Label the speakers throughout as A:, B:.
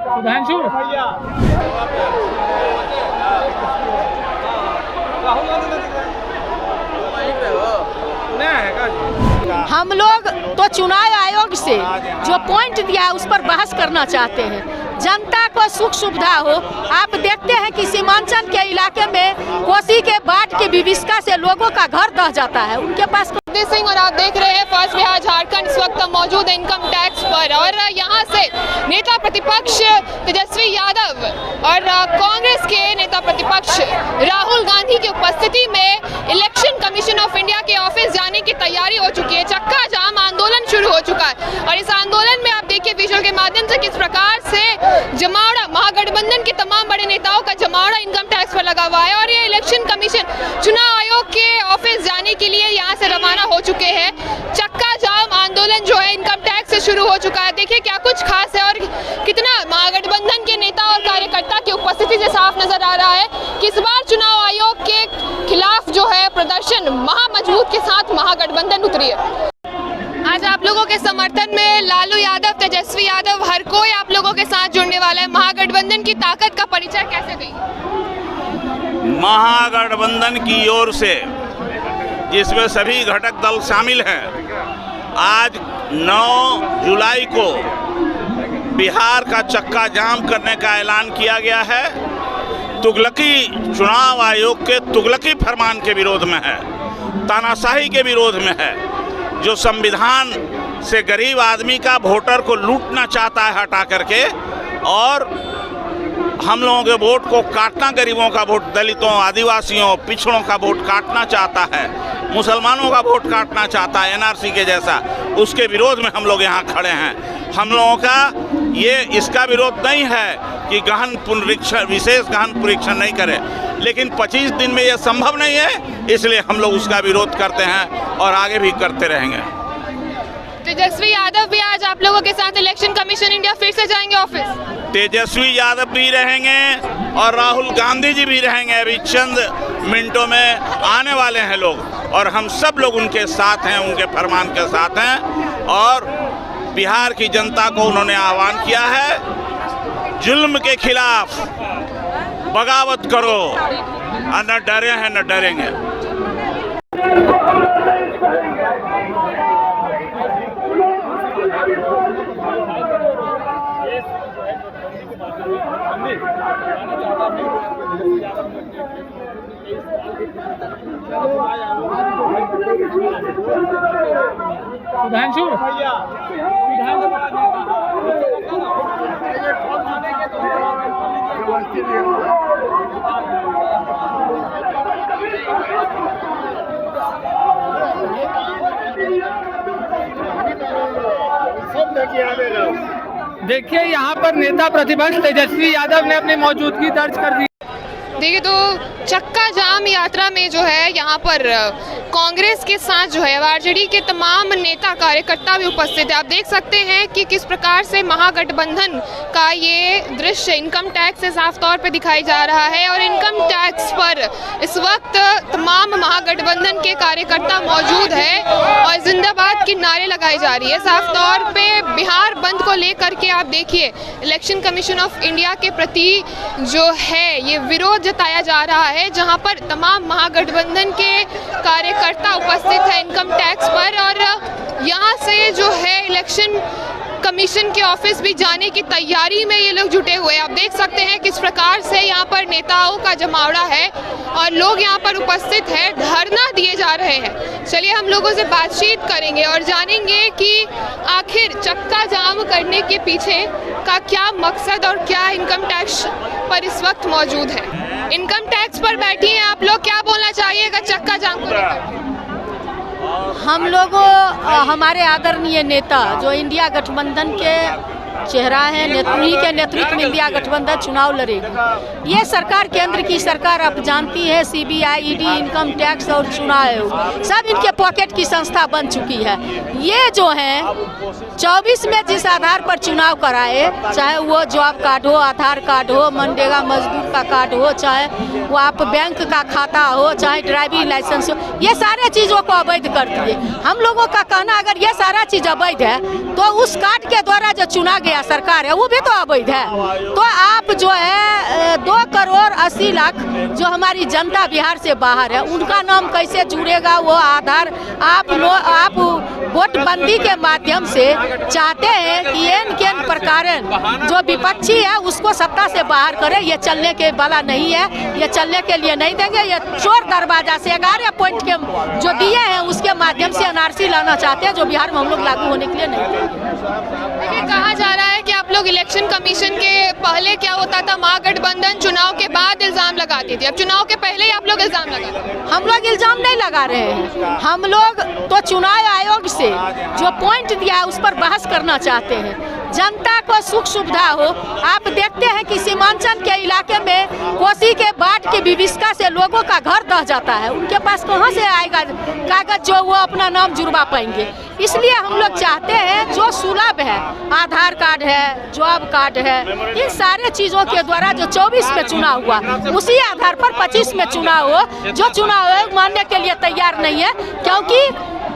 A: सुधांशु
B: हम लोग तो चुनाव आयोग से जो पॉइंट दिया है उस पर बहस करना चाहते हैं। जनता को सुख सुविधा हो। आप देखते हैं कि सीमांचल के इलाके में कोसी के बाढ़ की विभीषिका से लोगों का घर दह जाता है। उनके पास
C: सिंह और आप देख रहे हैं फर्स्ट बिहार झारखंड इस वक्त मौजूद है इनकम टैक्स पर, और यहाँ से नेता प्रतिपक्ष तेजस्वी यादव और कांग्रेस के नेता प्रतिपक्ष राहुल गांधी की उपस्थिति में इलेक्शन कमीशन ऑफ इंडिया के ऑफिस जाने की तैयारी हो चुकी है। चक्का जाम आंदोलन शुरू हो चुका है और इस आंदोलन में आप देखिए विजुअल के माध्यम से किस प्रकार से जमावड़ा महागठबंधन के तमाम बड़े नेताओं का जमावड़ा इनकम टैक्स पर लगा हुआ है और ये इलेक्शन कमीशन चुनाव आयोग के ऑफिस जाने के लिए यहाँ से रवाना हो चुके हैं। चक्का जाम आंदोलन जो है इनकम टैक्स से शुरू हो चुका है। देखिए क्या कुछ खास है और कितना महागठबंधन के नेता और कार्यकर्ता की उपस्थिति से साफ नजर आ रहा है कि इस बार चुनाव आयोग के खिलाफ जो है प्रदर्शन महामजबूत के साथ महागठबंधन उतरी है। आज आप लोगों के समर्थन में लालू यादव, तेजस्वी यादव, हर कोई आप लोगों के साथ जुड़ने वाला है। महागठबंधन की ताकत का परिचय कैसे देंगे?
D: महागठबंधन की ओर से जिसमें सभी घटक दल शामिल हैं, आज 9 जुलाई को बिहार का चक्का जाम करने का ऐलान किया गया है। तुगलकी चुनाव आयोग के तुगलकी फरमान के विरोध में है, तानाशाही के विरोध में है, जो संविधान से गरीब आदमी का वोटर को लूटना चाहता है हटा करके, और हम लोगों के वोट को काटना, गरीबों का वोट, दलितों, आदिवासियों, पिछड़ों का वोट काटना चाहता है, मुसलमानों का वोट काटना चाहता है एनआरसी के जैसा। उसके विरोध में हम लोग यहाँ खड़े हैं। हम लोगों का ये इसका विरोध नहीं है कि गहन पुनरीक्षण, विशेष गहन परीक्षण नहीं करें, लेकिन 25 दिन में ये संभव नहीं है, इसलिए हम लोग उसका विरोध करते हैं और आगे भी करते रहेंगे।
C: तेजस्वी यादव भी आज आप लोगों के साथ इलेक्शन कमीशन इंडिया फिर से जाएंगे ऑफिस?
D: तेजस्वी यादव भी रहेंगे और राहुल गांधी जी भी रहेंगे। अभी चंद मिनटों में आने वाले हैं लोग, और हम सब लोग उनके साथ हैं, उनके फरमान के साथ हैं। और बिहार की जनता को उन्होंने आह्वान किया है, जुल्म के खिलाफ बगावत करो, न डरे हैं न डरेंगे।
A: सुधांशु देखिए यहाँ पर नेता प्रतिपक्ष तेजस्वी यादव ने अपनी मौजूदगी दर्ज कर दी।
C: देखिए तो चक्का जाम यात्रा में जो है यहाँ पर कांग्रेस के साथ जो है आरजेडी के तमाम नेता कार्यकर्ता भी उपस्थित है। आप देख सकते हैं कि किस प्रकार से महागठबंधन का ये दृश्य इनकम टैक्स से साफ तौर पे दिखाई जा रहा है और इनकम टैक्स पर इस वक्त तमाम महागठबंधन के कार्यकर्ता मौजूद है और जिंदाबाद की नारे लगाई जा रही है। साफ तौर पे बिहार बंद को लेकर के आप देखिए इलेक्शन कमीशन ऑफ इंडिया के प्रति जो है ये विरोध जताया जा रहा है, जहां पर तमाम महागठबंधन के कार्यकर्ता उपस्थित है इनकम टैक्स पर, और यहां से जो है इलेक्शन कमीशन के ऑफिस भी जाने की तैयारी में ये लोग जुटे हुए हैं। आप देख सकते हैं किस प्रकार से यहाँ पर नेताओं का जमावड़ा है और लोग यहाँ पर उपस्थित है, धरना दिए जा रहे हैं। चलिए हम लोगों से बातचीत करेंगे और जानेंगे कि आखिर चक्का जाम करने के पीछे का क्या मकसद और क्या इनकम टैक्स पर इस वक्त मौजूद है। इनकम टैक्स पर बैठी हैं आप लोग, क्या बोलना चाहिएगा चक्का जाम को लेकर?
B: हम लोगों हमारे आदरणीय नेता जो इंडिया गठबंधन के चेहरा है, उन्हीं के नेतृत्व में इंडिया गठबंधन चुनाव लड़ेगी। ये सरकार केंद्र की सरकार आप जानती है, सीबीआई, ईडी, इनकम टैक्स और चुनाव आयोग सब इनके पॉकेट की संस्था बन चुकी है। ये जो है 24 में जिस आधार पर चुनाव कराए, चाहे वो जॉब कार्ड हो, आधार कार्ड हो, मनरेगा मजदूर का कार्ड हो, चाहे वो आप बैंक का खाता हो, चाहे ड्राइविंग लाइसेंस हो, ये सारे चीज़ों को अवैध कर दिए। हम लोगों का कहना अगर ये सारा चीज़ अवैध है तो उस कार्ड के द्वारा जो चुना गया सरकार है वो भी तो अवैध है। तो आप जो है 2 करोड़ 80 लाख जो हमारी जनता बिहार से बाहर है उनका नाम कैसे जुड़ेगा? वो आधार आप वोट बंदी के माध्यम से चाहते हैं कि इन प्रकार जो विपक्षी है उसको सत्ता से बाहर करे। ये चलने के वाला नहीं है, ये चलने के लिए नहीं देंगे। ये चोर दरवाजा से 11 पॉइंट के जो दिए हैं उसके माध्यम से एनआरसी लाना चाहते हैं, जो बिहार में हम लोग लागू होने के लिए नहीं देंगे।
C: कहा जा रहा है कि आप लोग इलेक्शन कमीशन के पहले क्या होता था, महागठबंधन चुनाव के बाद इल्जाम लगाती थी, अब चुनाव के पहले ही आप लोग इल्जाम लगा रहे हैं।
B: हम लोग इल्जाम नहीं लगा रहे हैं, हम लोग तो चुनाव आयोग से जो पॉइंट दिया है उस पर बहस करना चाहते हैं। जनता को सुख सुविधा हो। आप देखते हैं कि सीमांचल के इलाके में कोसी के बाढ़ की विभीषिका से लोगों का घर दह जाता है, उनके पास कहां से आएगा कागज जो वो अपना नाम जुड़वा पाएंगे। इसलिए हम लोग चाहते हैं जो सुलभ है, आधार कार्ड है, जॉब कार्ड है, इन सारे चीज़ों के द्वारा जो 24 में चुनाव हुआ उसी आधार पर 25 में चुनाव हो। जो चुनाव है मानने के लिए तैयार नहीं है, क्योंकि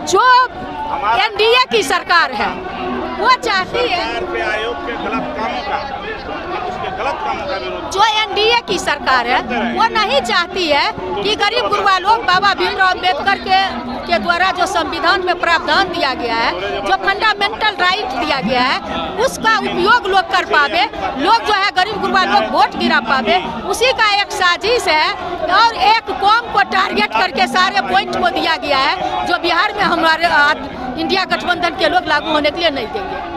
B: जो एनडीए की सरकार है वो चाहती है, जो एनडीए की सरकार है वो नहीं चाहती है कि गरीब गुरबा लोग बाबा भीमराव अम्बेडकर के द्वारा जो संविधान में प्रावधान दिया गया है, जो फंडामेंटल राइट दिया गया है, उसका उपयोग लोग कर पावे, लोग जो है गरीब गुरबा लोग वोट गिरा पावे, उसी का एक साजिश है। और एक कौम को टारगेट करके सारे पॉइंट को दिया गया है जो बिहार में हमारे इंडिया गठबंधन के लोग लागू होने के लिए नहीं देंगे।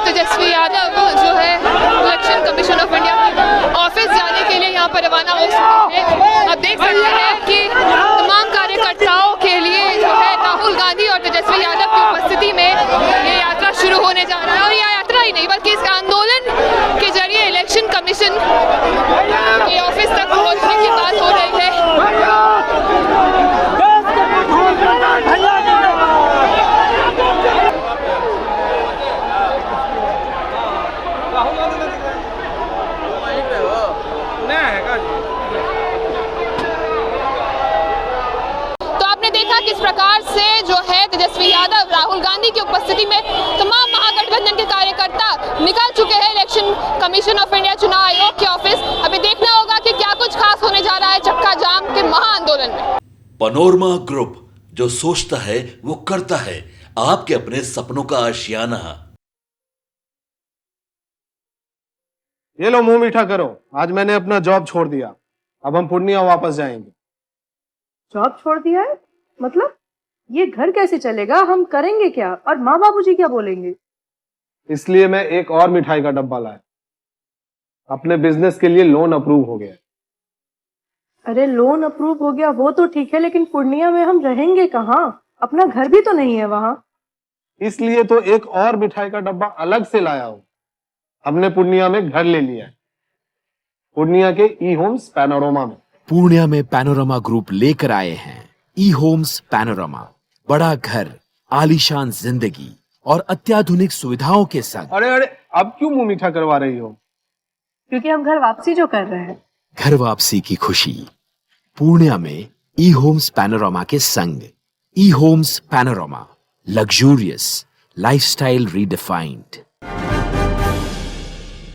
C: तेजस्वी यादव जो है election commission of India office जाने के लिए यहाँ पर रवाना हो चुके हैं। अब देख सकते हैं कि तमाम कार्यकर्ताओं के लिए जो है राहुल गांधी और तेजस्वी यादव की उपस्थिति में ये यात्रा शुरू होने जा रहा है। और यह यात्रा ही नहीं बल्कि इस आंदोलन के जरिए इलेक्शन कमीशन के ऑफिस तक पहुँचने की बात हो रही है। किस प्रकार से जो है तेजस्वी यादव राहुल गांधी की उपस्थिति में तमाम महागठबंधन के कार्यकर्ता निकल चुके हैं इलेक्शन कमीशन ऑफ इंडिया चुनाव आयोग के ऑफिस। अभी देखना होगा कि क्या कुछ खास होने जा रहा है चक्का जाम के महाआंदोलन में।
E: पनोरमा ग्रुप, जो सोचता है वो करता है, आपके अपने सपनों का आशियाना।
F: ये लो मुंह मीठा करो, आज मैंने अपना जॉब छोड़ दिया, अब हम पूर्णिया वापस जाएंगे।
G: जॉब छोड़ दिया है? मतलब ये घर कैसे चलेगा, हम करेंगे क्या, और माँ बाबूजी क्या बोलेंगे?
F: इसलिए मैं एक और मिठाई का डब्बा लाया, अपने बिजनेस के लिए लोन अप्रूव हो गया।
G: अरे लोन अप्रूव हो गया वो तो ठीक है, लेकिन पूर्णिया में हम रहेंगे कहाँ? अपना घर भी तो नहीं है वहाँ।
F: इसलिए तो एक और मिठाई का डब्बा अलग से लाया हूँ। हमने पूर्णिया में घर ले लिया है, पूर्णिया के ई होम्स पैनोरमा में।
H: पूर्णिया में पैनोरमा ग्रुप लेकर आए हैं ई होम्स पैनोरमा, बड़ा घर, आलीशान जिंदगी और अत्याधुनिक सुविधाओं के संग।
F: अरे अरे अब क्यों मुंह मीठा करवा रही हो?
G: क्योंकि हम घर वापसी जो कर रहे हैं।
H: घर वापसी की खुशी पूर्णिया में ई होम्स पैनोरमा के संग। E homes panorama, luxurious lifestyle redefined.